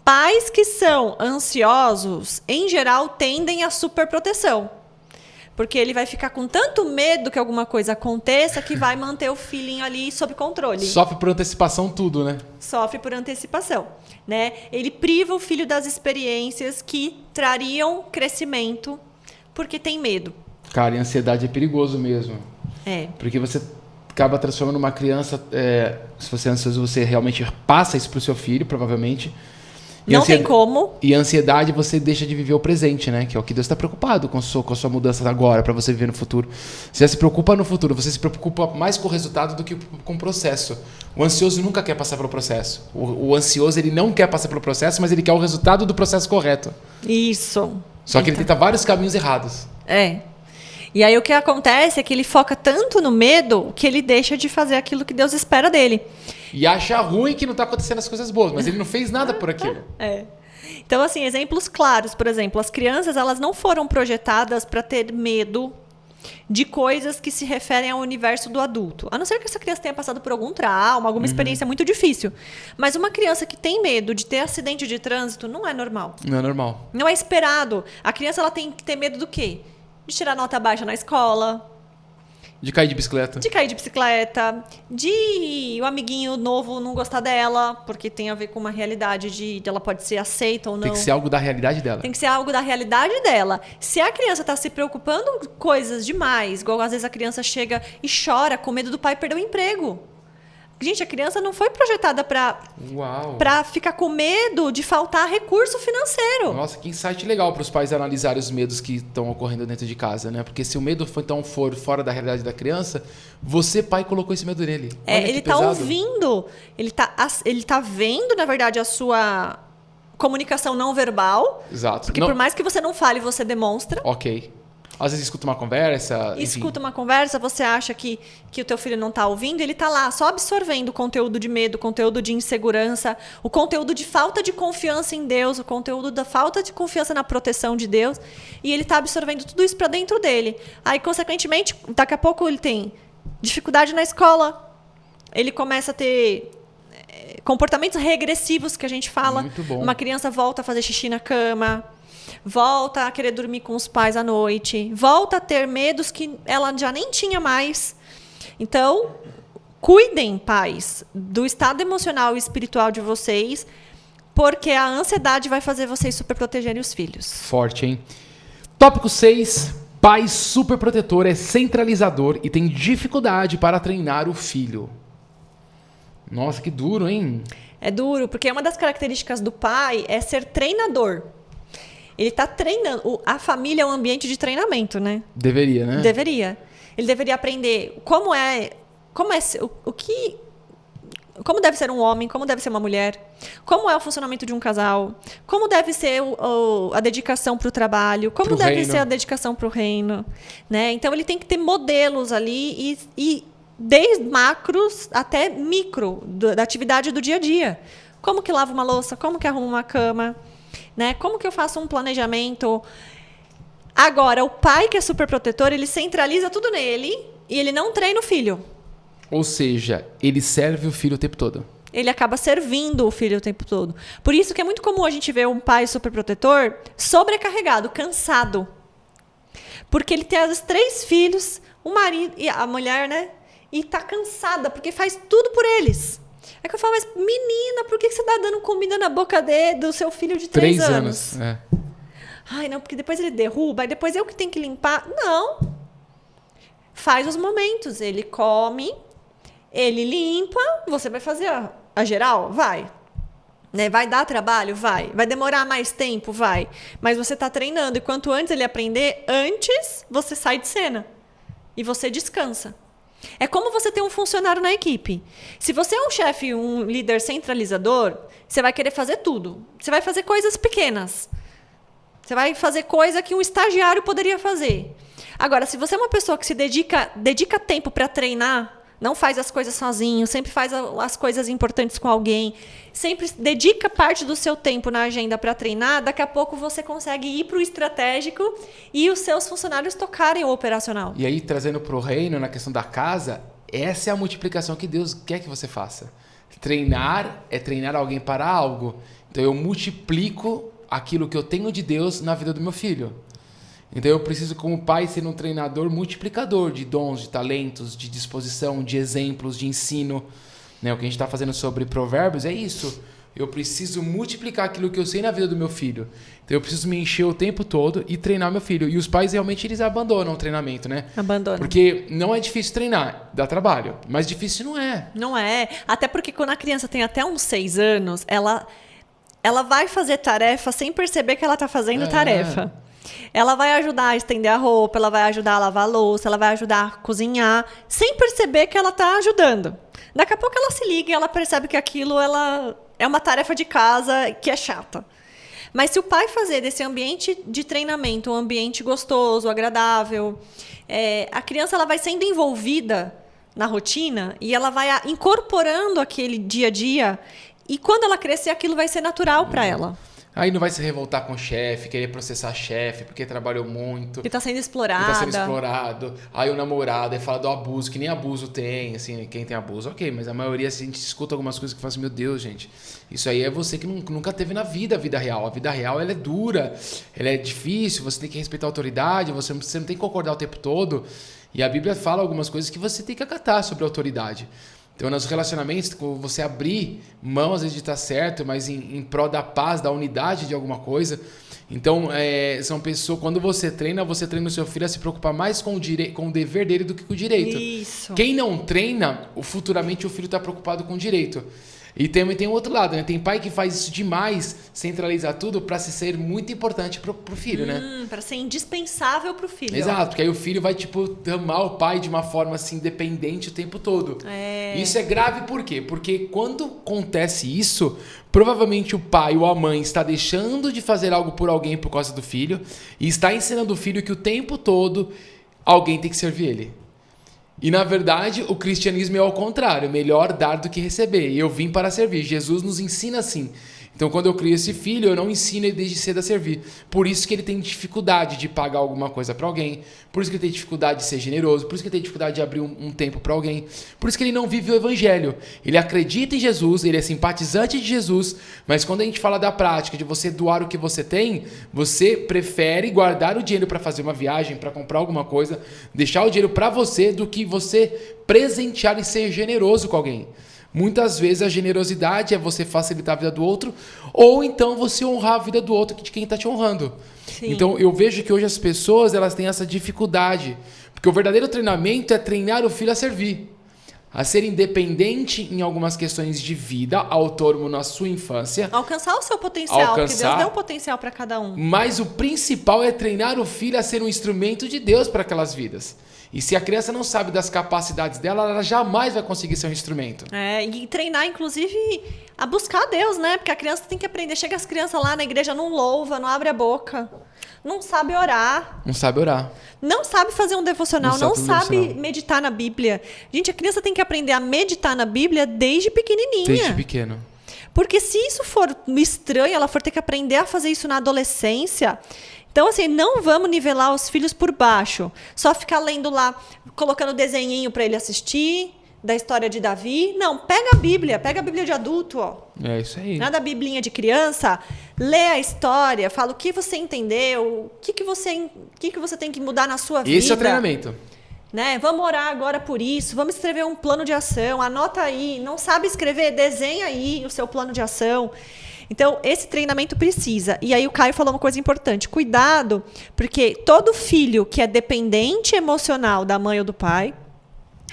pais que são ansiosos, em geral, tendem à superproteção. Porque ele vai ficar com tanto medo que alguma coisa aconteça que vai manter o filhinho ali sob controle. Sofre por antecipação tudo, né? Sofre por antecipação. Né? Ele priva o filho das experiências que trariam crescimento porque tem medo. Cara, e ansiedade é perigoso mesmo. É. Porque você acaba transformando uma criança... se você é ansioso, você realmente passa isso pro seu filho, provavelmente. Não tem como. E a ansiedade, você deixa de viver o presente, né? Que é o que Deus está preocupado com a sua mudança agora, para você viver no futuro. Você já se preocupa no futuro, você se preocupa mais com o resultado do que com o processo. O ansioso nunca quer passar pelo processo. O ansioso, ele não quer passar pelo processo, mas ele quer o resultado do processo correto. Isso. Só que ele tenta vários caminhos errados. É. E aí o que acontece é que ele foca tanto no medo que ele deixa de fazer aquilo que Deus espera dele. E acha ruim que não está acontecendo as coisas boas, mas ele não fez nada por aquilo. É. Então, assim, exemplos claros, por exemplo, as crianças, elas não foram projetadas para ter medo de coisas que se referem ao universo do adulto. A não ser que essa criança tenha passado por algum trauma, alguma experiência muito difícil. Mas uma criança que tem medo de ter acidente de trânsito não é normal. Não é normal. Não é esperado. A criança, ela tem que ter medo do quê? De tirar nota baixa na escola. De cair de bicicleta. De o amiguinho novo não gostar dela, porque tem a ver com uma realidade de ela pode ser aceita ou não. Tem que ser algo da realidade dela. Tem que ser algo da realidade dela. Se a criança está se preocupando com coisas demais, igual às vezes a criança chega e chora com medo do pai perder o emprego. Gente, a criança não foi projetada para ficar com medo de faltar recurso financeiro. Nossa, que insight legal para os pais analisarem os medos que estão ocorrendo dentro de casa, né? Porque se o medo for fora da realidade da criança, você, pai, colocou esse medo nele. Olha, ele está ouvindo, ele tá vendo, na verdade, a sua comunicação não verbal. Exato. Porque por mais que você não fale, você demonstra. Ok. Às vezes escuta uma conversa. Escuta uma conversa, você acha que o teu filho não está ouvindo, ele está lá só absorvendo o conteúdo de medo, o conteúdo de insegurança, o conteúdo de falta de confiança em Deus, o conteúdo da falta de confiança na proteção de Deus, e ele está absorvendo tudo isso para dentro dele. Aí, consequentemente, daqui a pouco ele tem dificuldade na escola, ele começa a ter comportamentos regressivos, que a gente fala. Muito bom. Uma criança volta a fazer xixi na cama, volta a querer dormir com os pais à noite, volta a ter medos que ela já nem tinha mais. Então, cuidem, pais, do estado emocional e espiritual de vocês, porque a ansiedade vai fazer vocês superprotegerem os filhos. Forte, hein? Tópico 6. Pai superprotetor é centralizador e tem dificuldade para treinar o filho. Nossa, que duro, hein? É duro, porque uma das características do pai é ser treinador. Ele está treinando. A família é um ambiente de treinamento, né? Deveria, né? Deveria. Ele deveria aprender como deve ser um homem, como deve ser uma mulher, como é o funcionamento de um casal, como deve ser a dedicação para o trabalho, como deve ser a dedicação para o reino, né? Então ele tem que ter modelos ali e desde macros até micro da atividade do dia a dia. Como que lava uma louça, como que arruma uma cama, né? Como que eu faço um planejamento? Agora, o pai que é super protetor, ele centraliza tudo nele e ele não treina o filho. Ou seja, ele serve o filho o tempo todo. Ele acaba servindo o filho o tempo todo. Por isso que é muito comum a gente ver um pai super protetor sobrecarregado, cansado. Porque ele tem os 3 filhos, o marido e a mulher, né? E tá cansada, porque faz tudo por eles. É que eu falo, mas menina, por que você tá dando comida na boca do seu filho de 3 anos? É. Ai, não, porque depois ele derruba, e depois eu que tenho que limpar. Não. Faz os momentos. Ele come, ele limpa, você vai fazer a geral? Vai. Né? Vai dar trabalho? Vai. Vai demorar mais tempo? Vai. Mas você tá treinando, e quanto antes ele aprender, antes você sai de cena. E você descansa. É como você ter um funcionário na equipe. Se você é um chefe, um líder centralizador, você vai querer fazer tudo. Você vai fazer coisas pequenas. Você vai fazer coisa que um estagiário poderia fazer. Agora, se você é uma pessoa que se dedica tempo para treinar, não faz as coisas sozinho, sempre faz as coisas importantes com alguém, sempre dedica parte do seu tempo na agenda para treinar, daqui a pouco você consegue ir para o estratégico e os seus funcionários tocarem o operacional. E aí, trazendo para o reino, na questão da casa, essa é a multiplicação que Deus quer que você faça. Treinar é treinar alguém para algo. Então, eu multiplico aquilo que eu tenho de Deus na vida do meu filho. Então eu preciso, como pai, ser um treinador multiplicador de dons, de talentos, de disposição, de exemplos, de ensino. Né? O que a gente está fazendo sobre provérbios é isso. Eu preciso multiplicar aquilo que eu sei na vida do meu filho. Então eu preciso me encher o tempo todo e treinar meu filho. E os pais realmente eles abandonam o treinamento, né? Abandonam. Porque não é difícil treinar, dá trabalho. Mas difícil não é. Não é. Até porque quando a criança tem até uns 6 anos, ela vai fazer tarefa sem perceber que ela está fazendo tarefa. Ela vai ajudar a estender a roupa, ela vai ajudar a lavar a louça, ela vai ajudar a cozinhar, sem perceber que ela está ajudando. Daqui a pouco ela se liga e ela percebe que aquilo é uma tarefa de casa que é chata. Mas se o pai fazer desse ambiente de treinamento um ambiente gostoso, agradável, a criança ela vai sendo envolvida na rotina e ela vai incorporando aquele dia a dia, e quando ela crescer aquilo vai ser natural para ela. Aí não vai se revoltar com o chefe, querer processar chefe porque trabalhou muito. Que tá sendo explorado. Que tá sendo explorado. Aí o namorado, aí fala do abuso, que nem abuso tem, assim, quem tem abuso, ok, mas a maioria, assim, a gente escuta algumas coisas que fala assim, meu Deus, gente, isso aí é você que nunca teve na vida a vida real. A vida real, ela é dura, ela é difícil, você tem que respeitar a autoridade, você não tem que concordar o tempo todo. E a Bíblia fala algumas coisas que você tem que acatar sobre a autoridade. Então, nos relacionamentos, você abrir mão, às vezes, de estar certo, mas em prol da paz, da unidade de alguma coisa. Então, são pessoas... Quando você treina o seu filho a se preocupar mais com o dever dele do que com o direito. Isso. Quem não treina, futuramente o filho está preocupado com o direito. E tem o outro lado, né? Tem pai que faz isso demais, centraliza tudo pra se ser muito importante pro filho, né? Pra ser indispensável pro filho. Exato, porque aí o filho vai, tipo, amar o pai de uma forma, assim, dependente o tempo todo. Isso é grave por quê? Porque quando acontece isso, provavelmente o pai ou a mãe está deixando de fazer algo por alguém por causa do filho e está ensinando o filho que o tempo todo alguém tem que servir ele. E, na verdade, o cristianismo é ao contrário. Melhor dar do que receber. E eu vim para servir. Jesus nos ensina assim. Então, quando eu crio esse filho, eu não ensino ele desde cedo a servir. Por isso que ele tem dificuldade de pagar alguma coisa para alguém. Por isso que ele tem dificuldade de ser generoso. Por isso que ele tem dificuldade de abrir um tempo para alguém. Por isso que ele não vive o evangelho. Ele acredita em Jesus, ele é simpatizante de Jesus, mas quando a gente fala da prática, de você doar o que você tem, você prefere guardar o dinheiro para fazer uma viagem, para comprar alguma coisa, deixar o dinheiro para você do que você presentear e ser generoso com alguém. Muitas vezes a generosidade é você facilitar a vida do outro, ou então você honrar a vida do outro de quem está te honrando. Sim. Então eu vejo que hoje as pessoas elas têm essa dificuldade, porque o verdadeiro treinamento é treinar o filho a servir, a ser independente em algumas questões de vida, autônomo na sua infância. Alcançar o seu potencial, porque Deus deu um potencial para cada um. Mas o principal é treinar o filho a ser um instrumento de Deus para aquelas vidas. E se a criança não sabe das capacidades dela, ela jamais vai conseguir ser um instrumento. E treinar, inclusive, a buscar Deus, né? Porque a criança tem que aprender. Chega as crianças lá na igreja, não louva, não abre a boca, não sabe orar. Não sabe orar. Não sabe fazer um devocional, não sabe meditar na Bíblia. Gente, a criança tem que aprender a meditar na Bíblia desde pequenininha. Desde pequeno. Porque se isso for estranho, ela for ter que aprender a fazer isso na adolescência... Então, assim, não vamos nivelar os filhos por baixo. Só ficar lendo lá, colocando desenhinho para ele assistir, da história de Davi. Não, pega a Bíblia de adulto, ó. É isso aí. Nada biblinha de criança. Lê a história, fala o que você entendeu, o que você tem que mudar na sua vida. Esse é o treinamento. Né? Vamos orar agora por isso, vamos escrever um plano de ação, anota aí. Não sabe escrever? Desenha aí o seu plano de ação. Então, esse treinamento precisa. E aí o Caio falou uma coisa importante. Cuidado, porque todo filho que é dependente emocional da mãe ou do pai,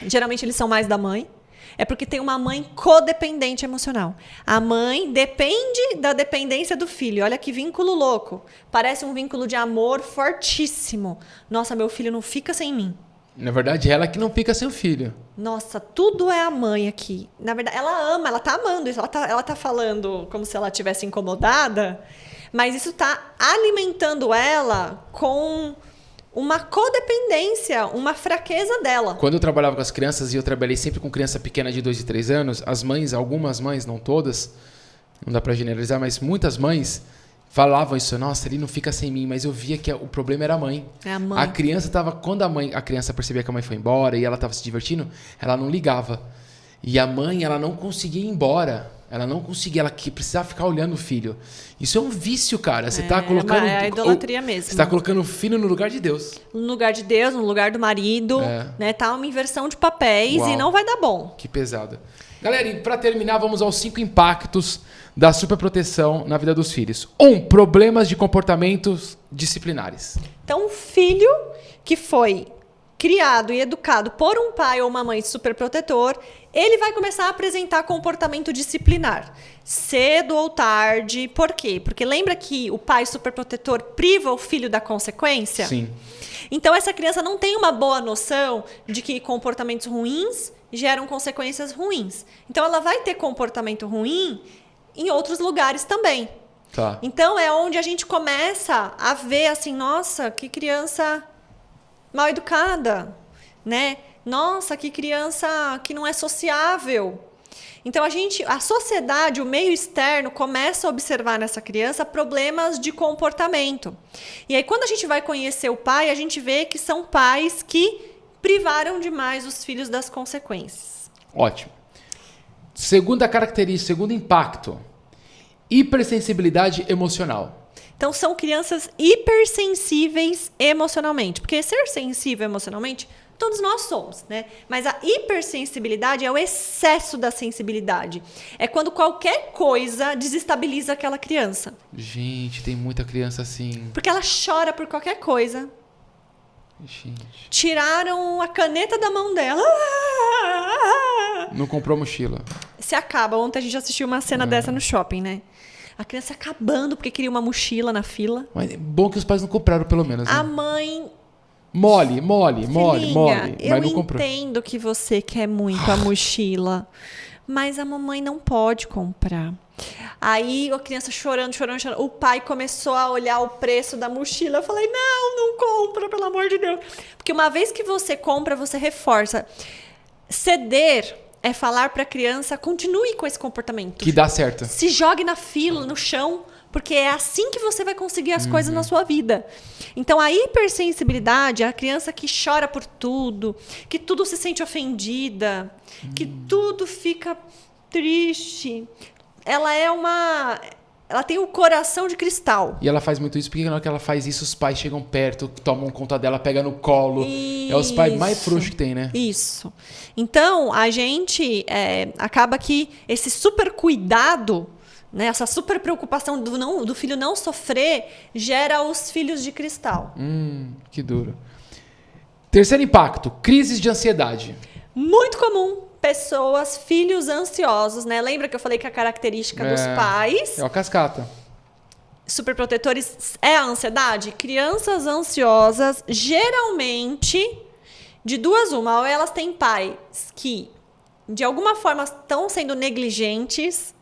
geralmente eles são mais da mãe, é porque tem uma mãe codependente emocional. A mãe depende da dependência do filho. Olha que vínculo louco. Parece um vínculo de amor fortíssimo. Nossa, meu filho não fica sem mim. Na verdade, ela que não fica sem o filho. Nossa, tudo é a mãe aqui. Na verdade, ela ama, ela tá amando isso. Ela tá falando como se ela estivesse incomodada, mas isso tá alimentando ela com uma codependência, uma fraqueza dela. Quando eu trabalhava com as crianças, e eu trabalhei sempre com criança pequena de 2 e 3 anos, as mães, algumas mães, não todas, não dá pra generalizar, mas muitas mães falavam isso, nossa, ele não fica sem mim, mas eu via que o problema era a mãe. É a mãe. A criança tava, quando a criança percebia que a mãe foi embora e ela estava se divertindo, ela não ligava. E a mãe, ela não conseguia ir embora. Ela não conseguia, ela precisava ficar olhando o filho. Isso é um vício, cara. Você tá colocando... É a idolatria mesmo. Você tá colocando o filho no lugar de Deus. No lugar de Deus, no lugar do marido. Né? Tá uma inversão de papéis. Uau. E não vai dar bom. Que pesado. Galera, e pra terminar, vamos aos 5 impactos da superproteção na vida dos filhos. 1. Problemas de comportamentos disciplinares. Então, um filho que foi criado e educado por um pai ou uma mãe superprotetor, ele vai começar a apresentar comportamento disciplinar. Cedo ou tarde. Por quê? Porque lembra que o pai superprotetor priva o filho da consequência? Sim. Então, essa criança não tem uma boa noção de que comportamentos ruins geram consequências ruins. Então, ela vai ter comportamento ruim em outros lugares também. Tá. Então, é onde a gente começa a ver assim, nossa, que criança mal educada, né? Nossa, que criança que não é sociável. Então, a sociedade, o meio externo, começa a observar nessa criança problemas de comportamento. E aí, quando a gente vai conhecer o pai, a gente vê que são pais que privaram demais os filhos das consequências. Ótimo. Segunda característica, segundo impacto, hipersensibilidade emocional. Então, são crianças hipersensíveis emocionalmente. Porque ser sensível emocionalmente, todos nós somos, né? Mas a hipersensibilidade é o excesso da sensibilidade. É quando qualquer coisa desestabiliza aquela criança. Gente, tem muita criança assim. Porque ela chora por qualquer coisa. Gente. Tiraram a caneta da mão dela. Não comprou mochila. Se acaba. Ontem a gente assistiu uma cena dessa no shopping, né? A criança acabando porque queria uma mochila na fila. Mas é bom que os pais não compraram, pelo menos. Né? A mãe... Mole. Filhinha, Mas não comprou. Eu entendo que você quer muito a mochila, mas a mamãe não pode comprar. Aí a criança chorando. O pai começou a olhar o preço da mochila. Eu falei, não compra, pelo amor de Deus. Porque uma vez que você compra, você reforça. Ceder é falar para a criança, continue com esse comportamento. Que dá certo. Se jogue na fila, no chão, porque é assim que você vai conseguir as coisas na sua vida. Então, a hipersensibilidade, a criança que chora por tudo, que tudo se sente ofendida, que tudo fica triste, ela tem o coração de cristal. E ela faz muito isso, porque na hora que ela faz isso, os pais chegam perto, tomam conta dela, pegam no colo. Isso. É os pais mais frouxos que tem, né? Isso. Então, a gente acaba que esse super cuidado, né, essa super preocupação do filho não sofrer, gera os filhos de cristal. Que duro. Terceiro impacto, crises de ansiedade. Muito comum. Filhos ansiosos, né? Lembra que eu falei que a característica dos pais É uma cascata. superprotetores é a ansiedade? Crianças ansiosas, geralmente, de duas uma. Ou elas têm pais que, de alguma forma, estão sendo negligentes,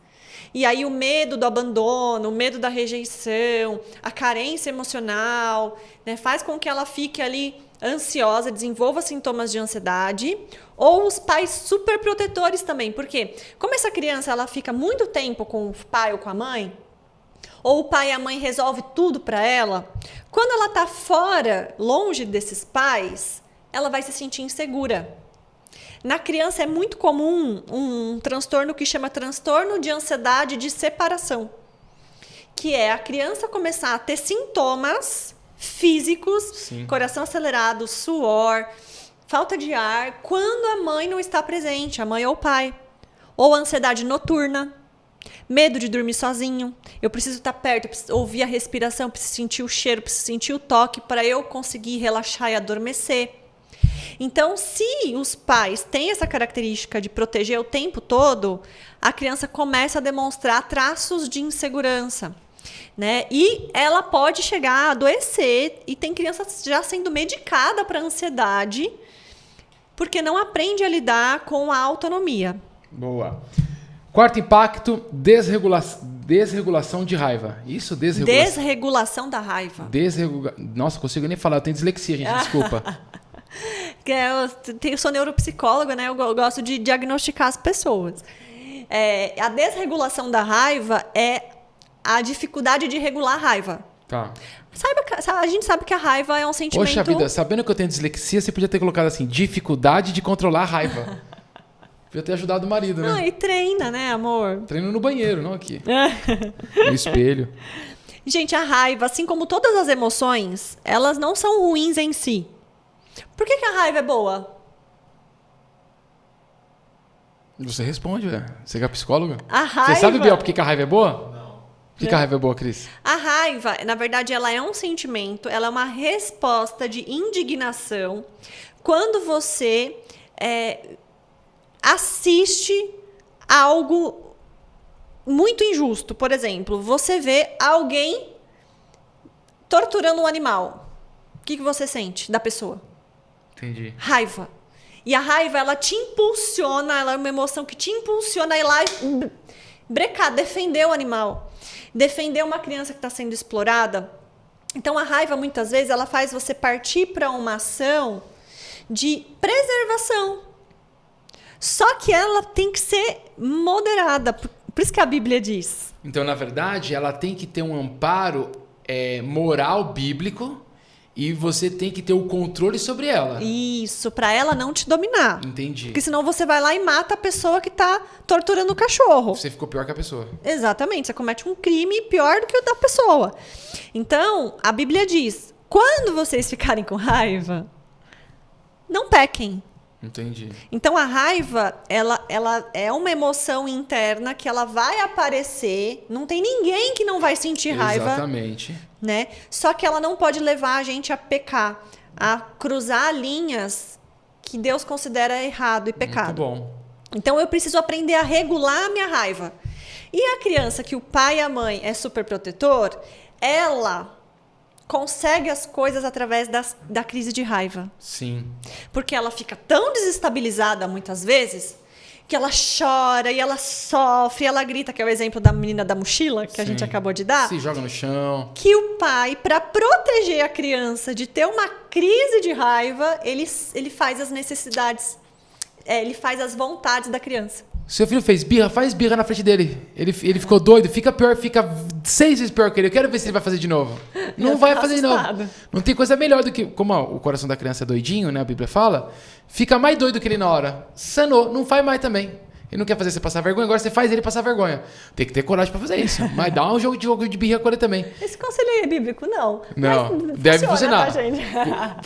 e aí o medo do abandono, o medo da rejeição, a carência emocional, né, faz com que ela fique ali ansiosa, desenvolva sintomas de ansiedade, ou os pais superprotetores também, porque como essa criança ela fica muito tempo com o pai ou com a mãe, ou o pai e a mãe resolve tudo para ela, quando ela está fora, longe desses pais, ela vai se sentir insegura. Na criança é muito comum um transtorno que chama transtorno de ansiedade de separação, que é a criança começar a ter sintomas físicos, Sim. Coração acelerado, suor, falta de ar, quando a mãe não está presente, a mãe ou o pai. Ou ansiedade noturna, medo de dormir sozinho. Eu preciso estar perto, eu preciso ouvir a respiração, eu preciso sentir o cheiro, eu preciso sentir o toque para eu conseguir relaxar e adormecer. Então, se os pais têm essa característica de proteger o tempo todo, a criança começa a demonstrar traços de insegurança. Né? E ela pode chegar a adoecer, e tem criança já sendo medicada para ansiedade, porque não aprende a lidar com a autonomia. Boa. Quarto impacto, desregulação de raiva. Isso, Desregulação da raiva. Nossa, consigo nem falar, eu tenho dislexia, gente, desculpa. Eu sou neuropsicóloga, né? Eu gosto de diagnosticar as pessoas. A desregulação da raiva é a dificuldade de regular a raiva. Tá. A gente sabe que a raiva é um sentimento... Poxa vida, sabendo que eu tenho dislexia, você podia ter colocado assim, dificuldade de controlar a raiva. Podia ter ajudado o marido, né? E treina, né, amor? Treino no banheiro, não aqui. No espelho. Gente, a raiva, assim como todas as emoções, elas não são ruins em si. Por que a raiva é boa? Você responde, velho. Você que é psicóloga? A raiva... Você sabe, Biel, por que a raiva é boa? Por que a raiva é boa, Cris? A raiva, na verdade, ela é um sentimento, ela é uma resposta de indignação quando você assiste algo muito injusto. Por exemplo, você vê alguém torturando um animal. O que você sente da pessoa? Entendi. Raiva. E a raiva, ela te impulsiona, ela é uma emoção que te impulsiona a ir lá e brecar, defender o animal. Defender uma criança que está sendo explorada. Então, a raiva, muitas vezes, ela faz você partir para uma ação de preservação. Só que ela tem que ser moderada. Por isso que a Bíblia diz. Então, na verdade, ela tem que ter um amparo moral bíblico e você tem que ter o controle sobre ela. Isso, para ela não te dominar. Entendi. Porque senão você vai lá e mata a pessoa que está torturando o cachorro. Você ficou pior que a pessoa. Exatamente, você comete um crime pior do que o da pessoa. Então, a Bíblia diz, quando vocês ficarem com raiva, não pequem. Entendi. Então, a raiva, ela é uma emoção interna que ela vai aparecer. Não tem ninguém que não vai sentir raiva. Exatamente. Né? Só que ela não pode levar a gente a pecar, a cruzar linhas que Deus considera errado e pecado. Muito bom. Então eu preciso aprender a regular a minha raiva. E a criança que o pai e a mãe é super protetor, ela consegue as coisas através da crise de raiva. Sim. Porque ela fica tão desestabilizada muitas vezes que ela chora e ela sofre, ela grita, que é o exemplo da menina da mochila que a gente acabou de dar. Se joga no chão. Que o pai, para proteger a criança de ter uma crise de raiva, ele faz as necessidades, ele faz as vontades da criança. Seu filho fez birra, faz birra na frente dele. Ele ficou doido, fica pior, fica 6 vezes pior que ele. Eu quero ver se ele vai fazer de novo. Não vai fazer de novo. Não tem coisa melhor do que... Como o coração da criança é doidinho, né? A Bíblia fala. Fica mais doido que ele na hora. Sanou, não faz mais também. Ele não quer fazer você passar vergonha, agora você faz ele passar vergonha. Tem que ter coragem pra fazer isso. Mas dá um jogo de birra com ele também. Esse conselho aí é bíblico? Não. Não, mas deve funcionar. Tá, gente?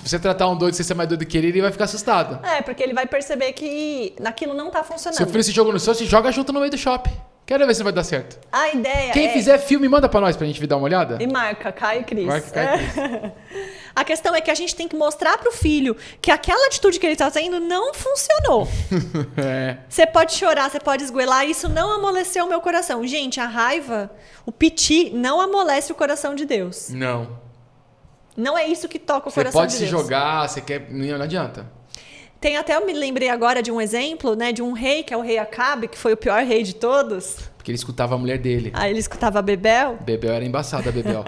Você tratar um doido, se você é mais doido que ele vai ficar assustado. Porque ele vai perceber que naquilo não tá funcionando. Seu filho se joga no chão, se joga junto no meio do shopping. Quero ver se vai dar certo. A ideia Quem fizer filme, manda pra nós, pra gente dar uma olhada. E marca, Caio e Cris. Marca, Caio e Cris. A questão é que a gente tem que mostrar pro filho que aquela atitude que ele tá tendo não funcionou. Você pode chorar, você pode esgoelar, isso não amoleceu o meu coração. Gente, a raiva, o piti, não amolece o coração de Deus. Não. Não é isso que toca o coração de Deus. Você pode se jogar, você quer... Não adianta. Tem até, eu me lembrei agora de um exemplo, né, de um rei, que é o rei Acabe, que foi o pior rei de todos. Porque ele escutava a mulher dele. Aí ele escutava a Bebel. Bebel era embaçada, Bebel.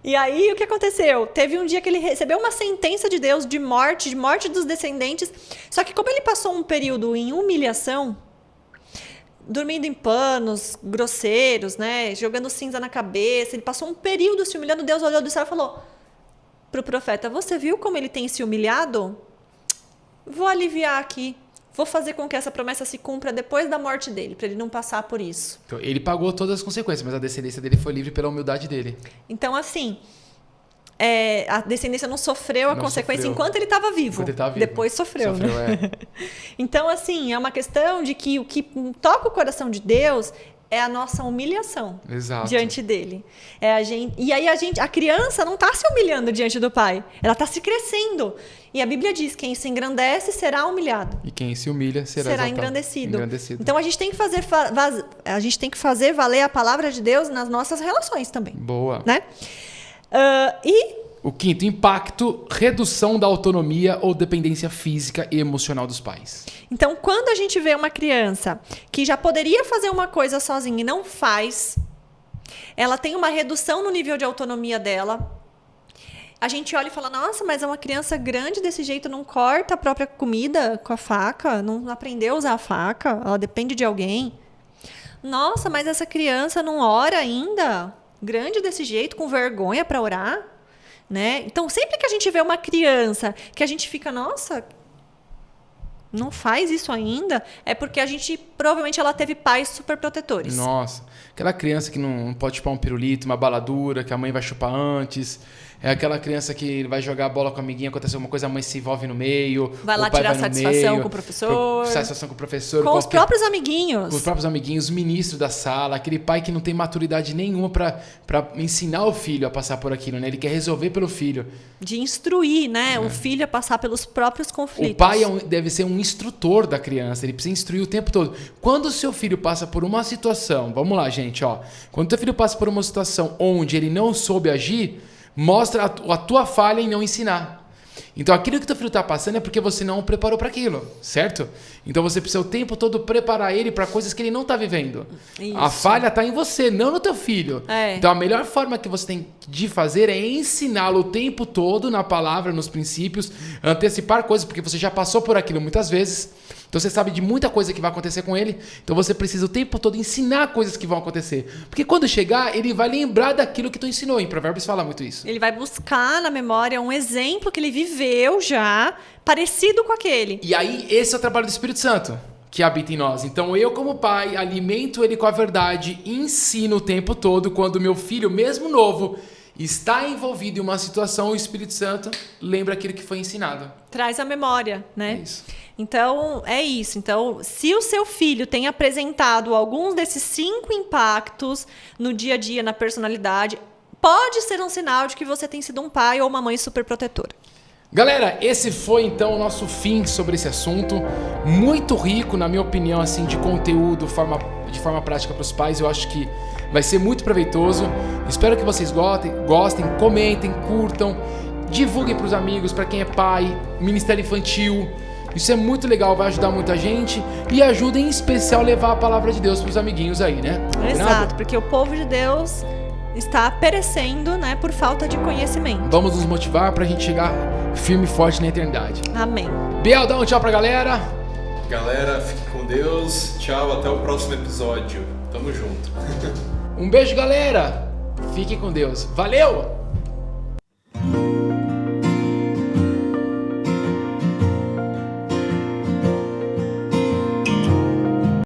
E aí, o que aconteceu? Teve um dia que ele recebeu uma sentença de Deus de morte dos descendentes. Só que como ele passou um período em humilhação, dormindo em panos grosseiros, né, jogando cinza na cabeça, ele passou um período se humilhando, Deus olhou do céu e falou pro profeta, você viu como ele tem se humilhado? Vou aliviar aqui. Vou fazer com que essa promessa se cumpra depois da morte dele, para ele não passar por isso. Então, ele pagou todas as consequências, mas a descendência dele foi livre pela humildade dele. Então, assim, a descendência não sofreu a consequência enquanto ele estava vivo. Enquanto ele tava vivo. Depois sofreu, né? Então, assim, é uma questão de que o que toca o coração de Deus é a nossa humilhação. Exato. Diante dele. E aí a criança não está se humilhando diante do pai. Ela está se crescendo. E a Bíblia diz, quem se engrandece será humilhado. E quem se humilha será engrandecido. Então a gente tem que fazer valer a palavra de Deus nas nossas relações também. Boa. Né? O quinto, impacto, redução da autonomia ou dependência física e emocional dos pais. Então, quando a gente vê uma criança que já poderia fazer uma coisa sozinha e não faz, ela tem uma redução no nível de autonomia dela. A gente olha e fala, nossa, mas é uma criança grande desse jeito, não corta a própria comida com a faca, não aprendeu a usar a faca, ela depende de alguém. Nossa, mas essa criança não ora ainda, grande desse jeito, com vergonha para orar. Né? Então, sempre que a gente vê uma criança que a gente fica, nossa, não faz isso ainda, é porque provavelmente ela teve pais super protetores. Nossa, aquela criança que não pode chupar um pirulito, uma baladura, que a mãe vai chupar antes. É aquela criança que vai jogar bola com a amiguinha, acontece alguma coisa, a mãe se envolve no meio. Vai lá tirar satisfação com o professor. Satisfação com o professor. Com os próprios amiguinhos. Com os próprios amiguinhos, o ministro da sala, aquele pai que não tem maturidade nenhuma para ensinar o filho a passar por aquilo, né? Ele quer resolver pelo filho. De instruir, né? O filho a passar pelos próprios conflitos. O pai deve ser um instrutor da criança, ele precisa instruir o tempo todo. Quando o seu filho passa por uma situação, vamos lá, gente, ó. Quando o teu filho passa por uma situação onde ele não soube agir, mostra a tua falha em não ensinar. Então aquilo que teu filho está passando é porque você não o preparou para aquilo, certo? Então você precisa o tempo todo preparar ele para coisas que ele não está vivendo. Isso. A falha está em você, não no teu filho. Então a melhor forma que você tem de fazer é ensiná-lo o tempo todo na palavra, nos princípios, antecipar coisas, porque você já passou por aquilo muitas vezes. Então você sabe de muita coisa que vai acontecer com ele. Então você precisa o tempo todo ensinar coisas que vão acontecer. Porque quando chegar, ele vai lembrar daquilo que tu ensinou. Em Provérbios fala muito isso. Ele vai buscar na memória um exemplo que ele viveu já, parecido com aquele. E aí, esse é o trabalho do Espírito Santo, que habita em nós. Então eu, como pai, alimento ele com a verdade, ensino o tempo todo. Quando meu filho, mesmo novo, está envolvido em uma situação, o Espírito Santo lembra aquilo que foi ensinado. Traz a memória, né? É isso. Então, é isso. Então, se o seu filho tem apresentado alguns desses 5 impactos no dia a dia, na personalidade, pode ser um sinal de que você tem sido um pai ou uma mãe super protetora. Galera, esse foi então o nosso fim sobre esse assunto. Muito rico, na minha opinião, assim, de conteúdo de forma prática para os pais. Eu acho que vai ser muito proveitoso. Espero que vocês gostem, comentem, curtam, divulguem para os amigos, para quem é pai, Ministério Infantil. Isso é muito legal, vai ajudar muita gente e ajuda em especial a levar a palavra de Deus para os amiguinhos aí, né? Exato, porque o povo de Deus está perecendo, né, por falta de conhecimento. Vamos nos motivar para a gente chegar firme e forte na eternidade. Amém. Biel, dá um tchau pra galera. Galera, fique com Deus. Tchau, até o próximo episódio. Tamo junto. Um beijo, galera. Fiquem com Deus. Valeu!